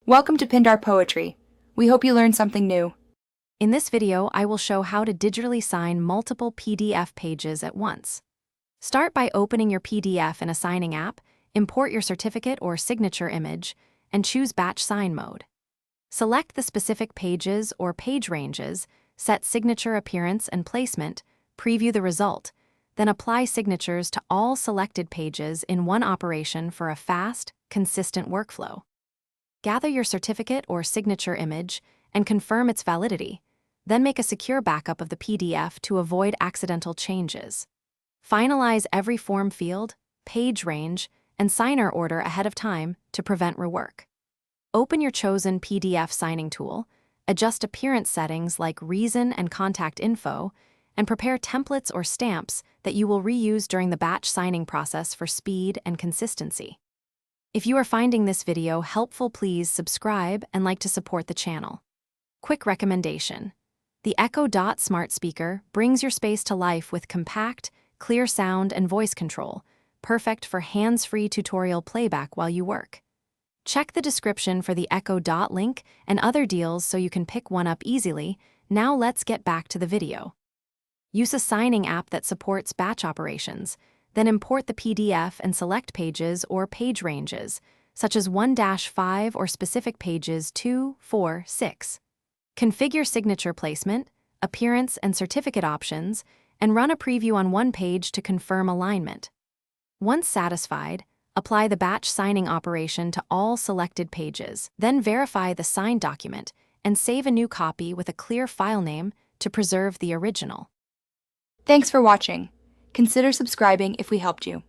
Welcome to Pindar Poetry. We hope you learned something new. In this video, I will show how to digitally sign multiple PDF pages at once. Start by opening your PDF in a signing app, import your certificate or signature image, and choose Batch Sign mode. Select the specific pages or page ranges, set signature appearance and placement, preview the result, then apply signatures to all selected pages in one operation for a fast, consistent workflow. Gather your certificate or signature image and confirm its validity, then make a secure backup of the PDF to avoid accidental changes. Finalize every form field, page range, and signer order ahead of time to prevent rework. Open your chosen PDF signing tool, adjust appearance settings like reason and contact info, and prepare templates or stamps that you will reuse during the batch signing process for speed and consistency. If you are finding this video helpful, please subscribe and like to support the channel. Quick recommendation: the Echo Dot smart speaker brings your space to life with compact, clear sound and voice control, perfect for hands-free tutorial playback while you work. Check the description for the Echo Dot link and other deals so you can pick one up easily. Now let's get back to the video. Use a signing app that supports batch operations, then import the PDF and select pages or page ranges, such as 1-5 or specific pages 2, 4, 6. Configure signature placement, appearance and certificate options, and run a preview on one page to confirm alignment. Once satisfied, apply the batch signing operation to all selected pages, then verify the signed document and save a new copy with a clear file name to preserve the original. Thanks for watching. Consider subscribing if we helped you.